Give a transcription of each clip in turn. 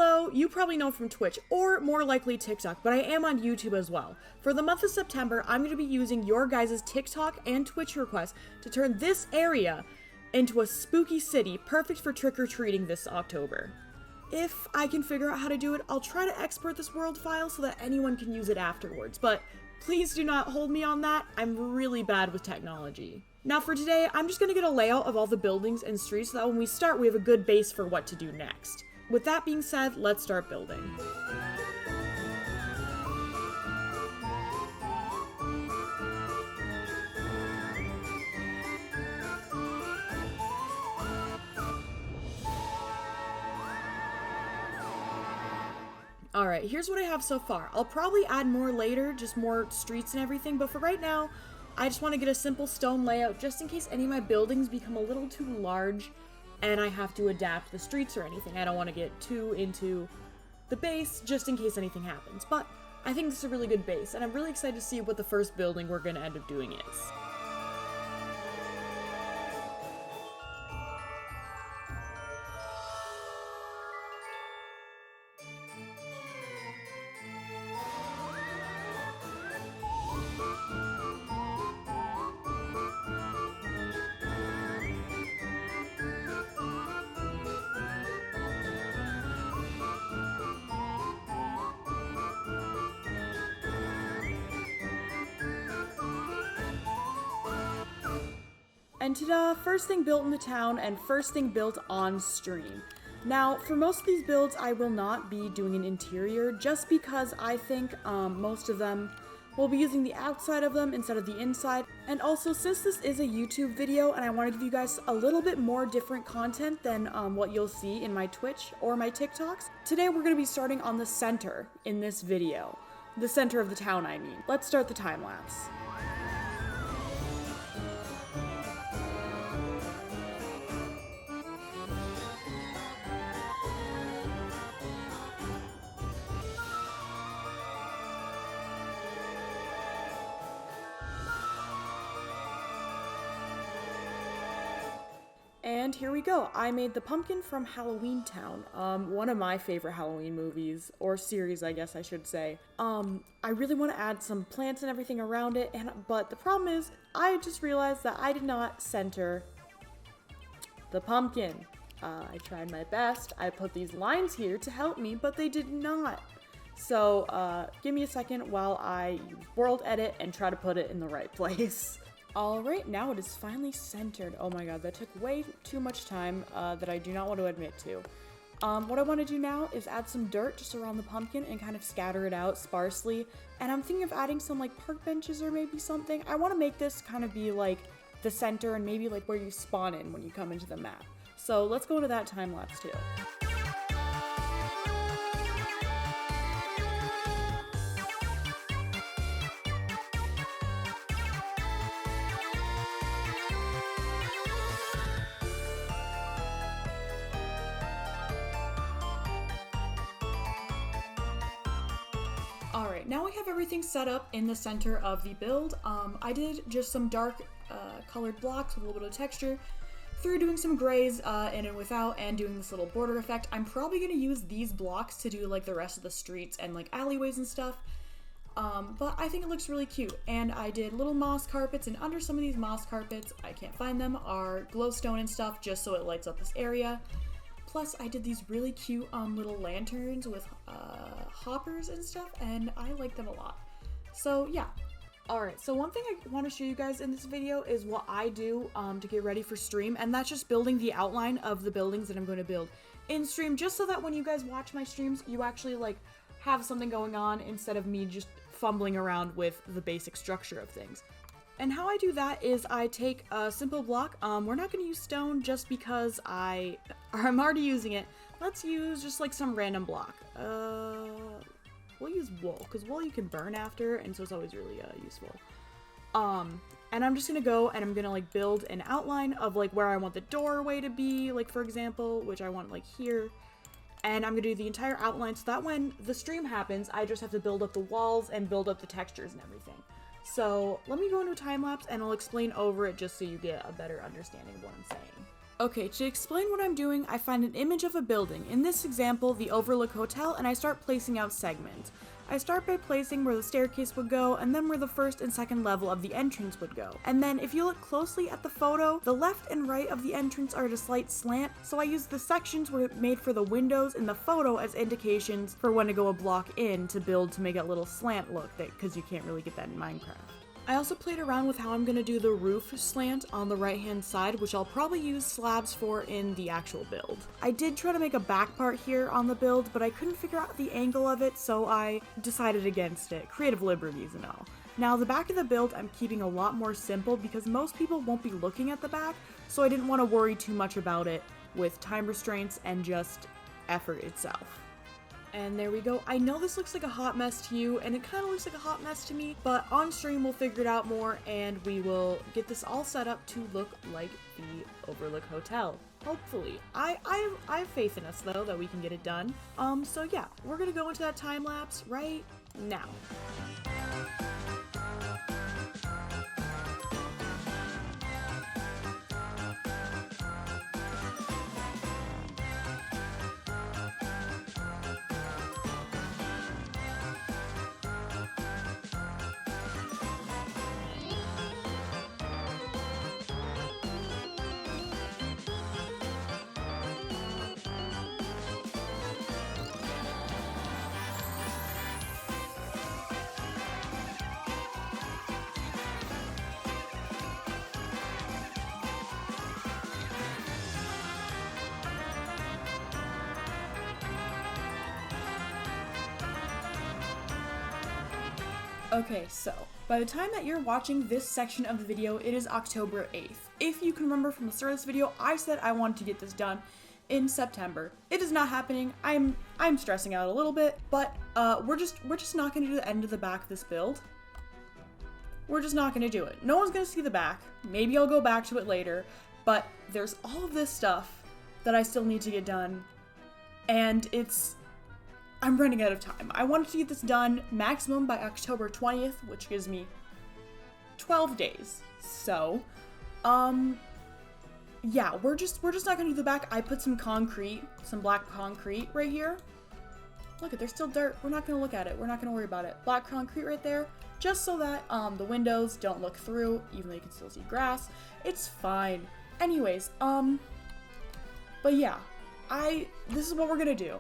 Hello, you probably know from Twitch, or more likely TikTok, but I am on YouTube as well. For the month of September, I'm going to be using your guys' TikTok and Twitch requests to turn this area into a spooky city, perfect for trick-or-treating this October. If I can figure out how to do it, I'll try to export this world file so that anyone can use it afterwards, but please do not hold me on that. I'm really bad with technology. Now for today, I'm just going to get a layout of all the buildings and streets so that when we start, we have a good base for what to do next. With that being said, let's start building. Alright, here's what I have so far. I'll probably add more later, just more streets and everything, but for right now, I just want to get a simple stone layout just in case any of my buildings become a little too large and I have to adapt the streets or anything. I don't want to get too into the base just in case anything happens, but I think this is a really good base, and I'm really excited to see what the first building we're going to end up doing is. And ta-da! First thing built in the town and first thing built on stream. Now, for most of these builds, I will not be doing an interior just because I think most of them will be using the outside of them instead of the inside. And also, since this is a YouTube video and I want to give you guys a little bit more different content than what you'll see in my Twitch or my TikToks, today we're going to be starting on the center in this video. The center of the town, I mean. Let's start the time lapse. And here we go. I made the pumpkin from Halloween Town, one of my favorite Halloween movies, or series, I guess I should say. I really want to add some plants and everything around it, but the problem is, I just realized that I did not center the pumpkin. I tried my best. I put these lines here to help me, but they did not. So, give me a second while I use World Edit and try to put it in the right place. Alright, now it is finally centered. Oh my god, that took way too much time that I do not want to admit to. What I want to do now is add some dirt just around the pumpkin and kind of scatter it out sparsely. And I'm thinking of adding some like park benches or maybe something. I want to make this kind of be like the center and maybe like where you spawn in when you come into the map. So let's go into that time lapse too. Alright, now I have everything set up in the center of the build. I did just some dark colored blocks with a little bit of texture through doing some grays in and without and doing this little border effect. I'm probably going to use these blocks to do like the rest of the streets and like alleyways and stuff. But I think it looks really cute. And I did little moss carpets, and under some of these moss carpets, I can't find them, are glowstone and stuff just so it lights up this area. Plus, I did these really cute little lanterns with hoppers and stuff, and I like them a lot. So, yeah. Alright, so one thing I want to show you guys in this video is what I do to get ready for stream, and that's just building the outline of the buildings that I'm going to build in stream, just so that when you guys watch my streams, you actually, like, have something going on instead of me just fumbling around with the basic structure of things. And how I do that is I take a simple block. We're not going to use stone just because I'm already using it. Let's use just like some random block. We'll use wool, because wool you can burn after, and so it's always really useful. And I'm just going to go and I'm going to like build an outline of like where I want the doorway to be, like for example, which I want like here. And I'm going to do the entire outline so that when the stream happens, I just have to build up the walls and build up the textures and everything. So let me go into a time lapse and I'll explain over it just so you get a better understanding of what I'm saying. Okay, to explain what I'm doing, I find an image of a building, in this example, the Overlook Hotel, and I start placing out segments. I start by placing where the staircase would go, and then where the first and second level of the entrance would go. And then, if you look closely at the photo, the left and right of the entrance are at a slight slant, so I use the sections were made for the windows in the photo as indications for when to go a block in to build to make a little slant look, because you can't really get that in Minecraft. I also played around with how I'm going to do the roof slant on the right hand side, which I'll probably use slabs for in the actual build. I did try to make a back part here on the build, but I couldn't figure out the angle of it, so I decided against it. Creative liberties and all. Now the back of the build I'm keeping a lot more simple because most people won't be looking at the back, so I didn't want to worry too much about it with time restraints and just effort itself. And there we go. I know this looks like a hot mess to you, and it kind of looks like a hot mess to me, but on stream we'll figure it out more, and we will get this all set up to look like the Overlook Hotel. Hopefully. I have faith in us, though, that we can get it done. So yeah, we're gonna go into that time lapse right now. Okay, so by the time that you're watching this section of the video, it is October 8th. If you can remember from the start of this video, I said I wanted to get this done in September. It is not happening. I'm stressing out a little bit, but we're just not going to do the end of the back of this build. We're just not going to do it. No one's going to see the back. Maybe I'll go back to it later, but there's all of this stuff that I still need to get done, and I'm running out of time. I wanted to get this done maximum by October 20th, which gives me 12 days. So, yeah, we're just not gonna do the back. I put some concrete, some black concrete right here. Look, there's still dirt. We're not gonna look at it. We're not gonna worry about it. Black concrete right there, just so that the windows don't look through, even though you can still see grass. It's fine. Anyways, but yeah, this is what we're gonna do.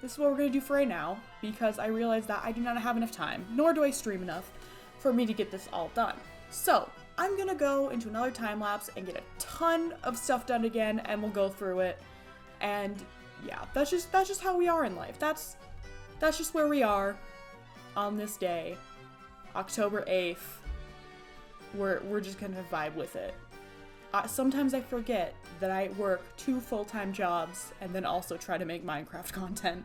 This is what we're going to do for right now, because I realize that I do not have enough time, nor do I stream enough for me to get this all done. So, I'm going to go into another time lapse and get a ton of stuff done again, and we'll go through it. And yeah, that's just how we are in life. That's just where we are on this day, October 8th. We're just going to vibe with it. Sometimes I forget that I work 2 full-time jobs and then also try to make Minecraft content.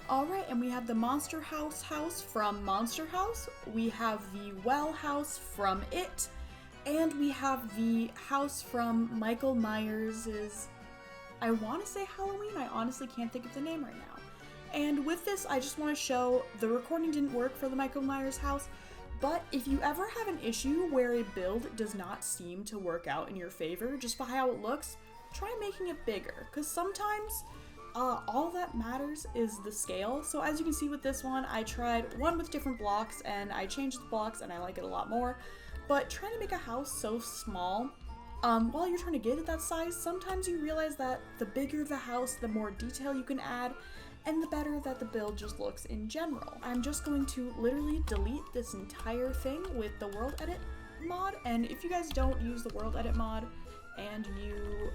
Alright, and we have the Monster House from Monster House, we have the Well house from It, and we have the house from Michael Myers' I want to say Halloween, I honestly can't think of the name right now. And with this, I just want to show the recording didn't work for the Michael Myers house, but if you ever have an issue where a build does not seem to work out in your favor just by how it looks, try making it bigger, because sometimes all that matters is the scale. So as you can see with this one, I tried one with different blocks and I changed the blocks and I like it a lot more. But trying to make a house so small, while you're trying to get it that size, sometimes you realize that the bigger the house, the more detail you can add, and the better that the build just looks in general. I'm just going to literally delete this entire thing with the world edit, mod, and if you guys don't use the world edit mod and you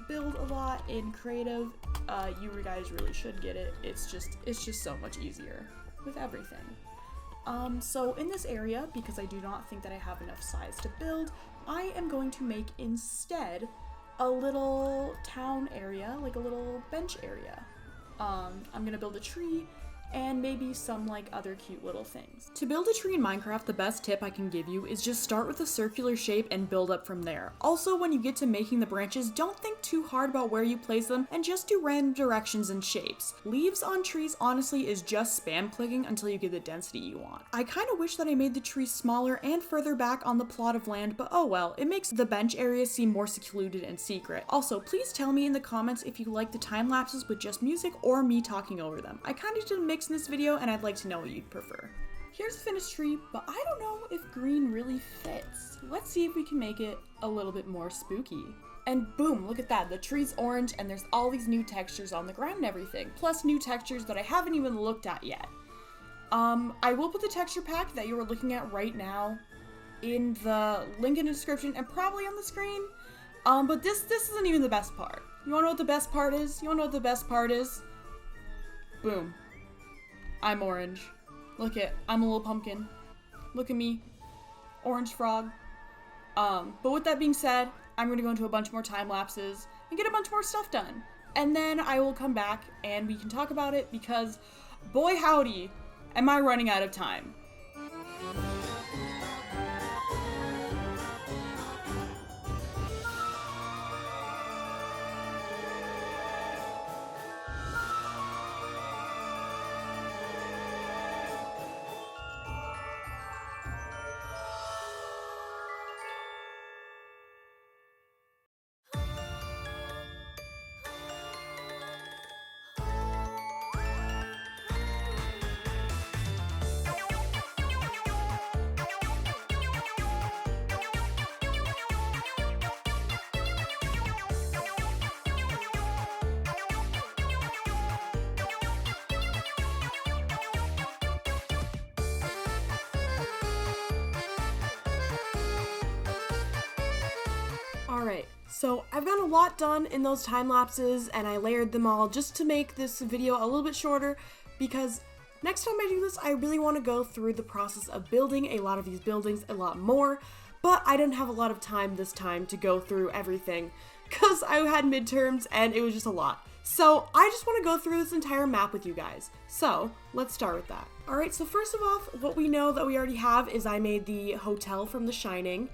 build a lot in creative, you guys really should get it. It's just so much easier with everything. So in this area, because I do not think that I have enough size to build, I am going to make instead a little town area, like a little bench area. I'm gonna build a tree and maybe some like other cute little things. To build a tree in Minecraft, the best tip I can give you is just start with a circular shape and build up from there. Also, when you get to making the branches, don't think too hard about where you place them and just do random directions and shapes. Leaves on trees honestly is just spam clicking until you get the density you want. I kind of wish that I made the tree smaller and further back on the plot of land, but oh well, it makes the bench area seem more secluded and secret. Also, please tell me in the comments if you like the time lapses with just music or me talking over them. I kind of did a mix in this video and I'd like to know what you'd prefer. Here's a finished tree, but I don't know if green really fits. Let's see if we can make it a little bit more spooky. And boom, look at that, the tree's orange and there's all these new textures on the ground and everything, plus new textures that I haven't even looked at yet. I will put the texture pack that you are looking at right now in the link in the description and probably on the screen. But this isn't even the best part. You wanna know what the best part is? You wanna know what the best part is? Boom. I'm orange. Look it, I'm a little pumpkin. Look at me. Orange frog. But with that being said, I'm gonna go into a bunch more time lapses and get a bunch more stuff done. And then I will come back and we can talk about it because boy howdy, am I running out of time. Alright, so I've got a lot done in those time lapses and I layered them all just to make this video a little bit shorter because next time I do this I really want to go through the process of building a lot of these buildings a lot more, but I didn't have a lot of time this time to go through everything because I had midterms and it was just a lot. So I just want to go through this entire map with you guys. So let's start with that. Alright, so first of all, what we know that we already have is I made the hotel from The Shining.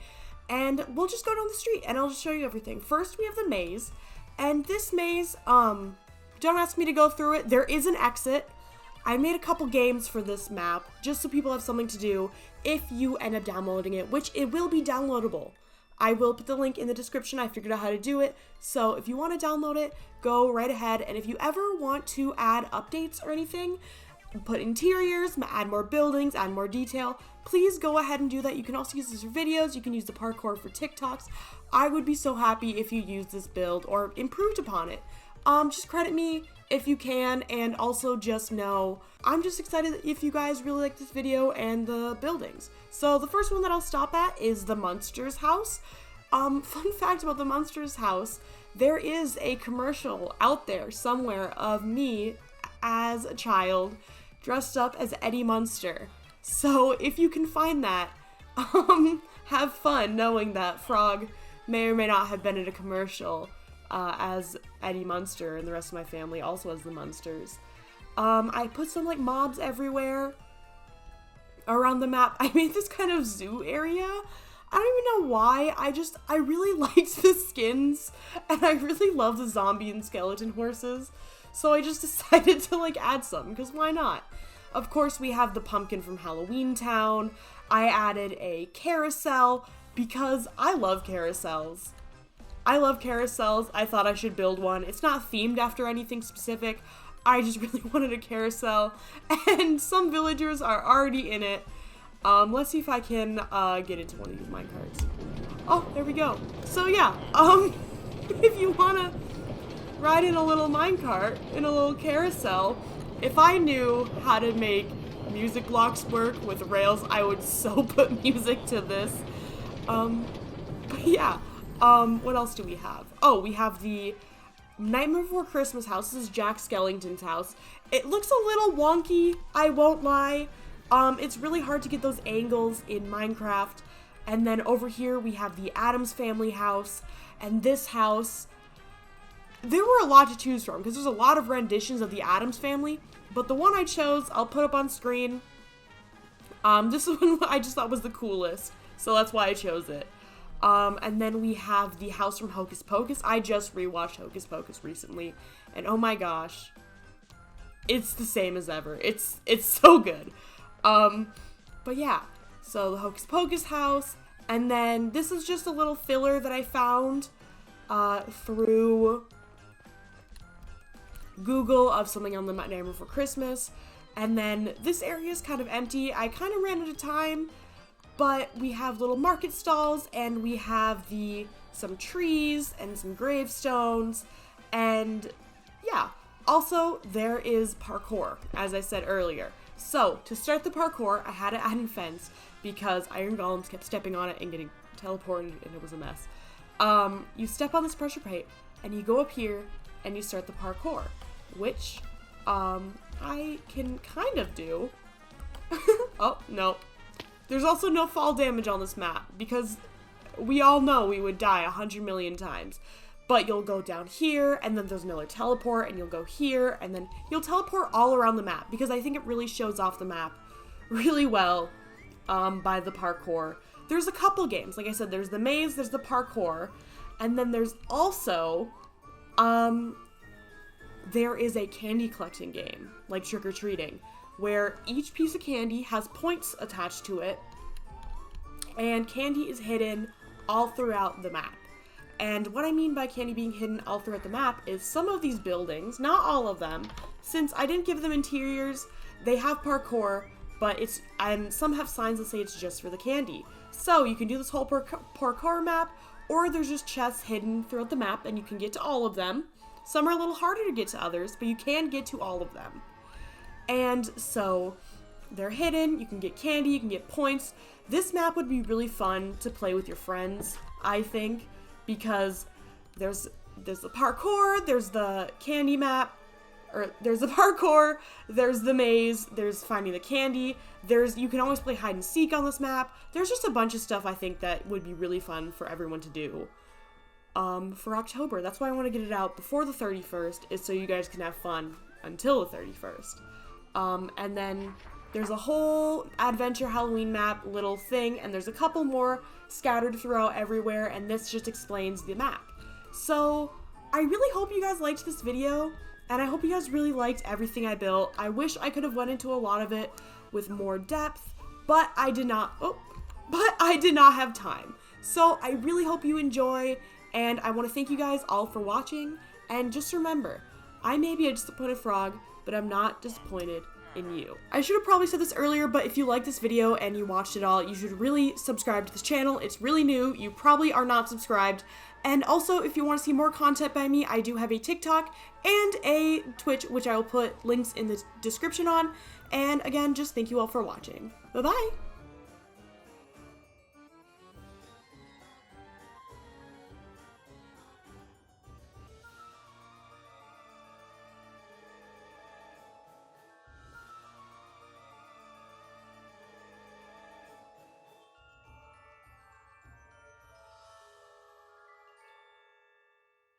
And we'll just go down the street and I'll just show you everything. First, we have the maze. And this maze, don't ask me to go through it. There is an exit. I made a couple games for this map just so people have something to do if you end up downloading it, which it will be downloadable. I will put the link in the description. I figured out how to do it. So if you want to download it, go right ahead. And if you ever want to add updates or anything, put interiors, add more buildings, add more detail, please go ahead and do that. You can also use this for videos, you can use the parkour for TikToks. I would be so happy if you used this build or improved upon it. Just credit me if you can, and also just know I'm just excited if you guys really like this video and the buildings. So the first one that I'll stop at is the Monsters house. Fun fact about the Monsters house, there is a commercial out there somewhere of me as a child dressed up as Eddie Munster. So if you can find that, have fun knowing that Frog may or may not have been in a commercial as Eddie Munster, and the rest of my family also as the Munsters. I put some like mobs everywhere around the map. I made this kind of zoo area. I don't even know why. I really liked the skins and I really love the zombie and skeleton horses. So I just decided to like add some because why not? Of course, we have the pumpkin from Halloween Town. I added a carousel because I love carousels. I thought I should build one. It's not themed after anything specific. I just really wanted a carousel, and some villagers are already in it. Let's see if I can get into one of these minecarts. Oh, there we go. So yeah, if you wanna ride in a little minecart, in a little carousel, if I knew how to make music blocks work with rails, I would so put music to this. But yeah, what else do we have? Oh, we have the Nightmare Before Christmas house. This is Jack Skellington's house. It looks a little wonky, I won't lie. It's really hard to get those angles in Minecraft. And then over here we have the Addams Family house, and this house, there were a lot to choose from because there's a lot of renditions of the Addams Family, but the one I chose, I'll put up on screen. This one I just thought was the coolest, so that's why I chose it. And then we have the house from Hocus Pocus. I just rewatched Hocus Pocus recently, and oh my gosh, it's the same as ever. It's so good. But yeah, so the Hocus Pocus house, and then this is just a little filler that I found through Google of something on the Nightmare Before Christmas. And then this area is kind of empty. I kind of ran out of time, but we have little market stalls, and we have some trees and some gravestones, and yeah. Also, there is parkour, as I said earlier. So, to start the parkour, I had to add a fence because iron golems kept stepping on it and getting teleported, and it was a mess. You step on this pressure plate, and you go up here, and you start the parkour, which, I can kind of do. Oh, no. There's also no fall damage on this map, because we all know we would die 100 million times. But you'll go down here, and then there's another teleport, and you'll go here, and then you'll teleport all around the map, because I think it really shows off the map really well by the parkour. There's a couple games. Like I said, there's the maze, there's the parkour, and then there's also, there is a candy collecting game, like Trick or Treating, where each piece of candy has points attached to it, and candy is hidden all throughout the map. And what I mean by candy being hidden all throughout the map is some of these buildings, not all of them, since I didn't give them interiors, they have parkour, but some have signs that say it's just for the candy. So you can do this whole parkour map, or there's just chests hidden throughout the map, and you can get to all of them. Some are a little harder to get to others, but you can get to all of them. And so they're hidden, you can get candy, you can get points. This map would be really fun to play with your friends, I think, because there's the parkour, there's the candy map, or there's the parkour, there's the maze, there's finding the candy, you can always play hide and seek on this map. There's just a bunch of stuff I think that would be really fun for everyone to do for October. That's why I want to get it out before the 31st, is so you guys can have fun until the 31st. And then there's a whole adventure Halloween map little thing, and there's a couple more scattered throughout everywhere, and this just explains the map. So I really hope you guys liked this video, and I hope you guys really liked everything I built. I wish I could have went into a lot of it with more depth, but I did not have time. So I really hope you enjoy, and I want to thank you guys all for watching, and just remember, I may be a disappointed frog, but I'm not disappointed in you. I should have probably said this earlier, but if you like this video and you watched it all, you should really subscribe to this channel. It's really new. You probably are not subscribed. And also, if you want to see more content by me, I do have a TikTok and a Twitch, which I will put links in the description on. And again, just thank you all for watching. Bye-bye!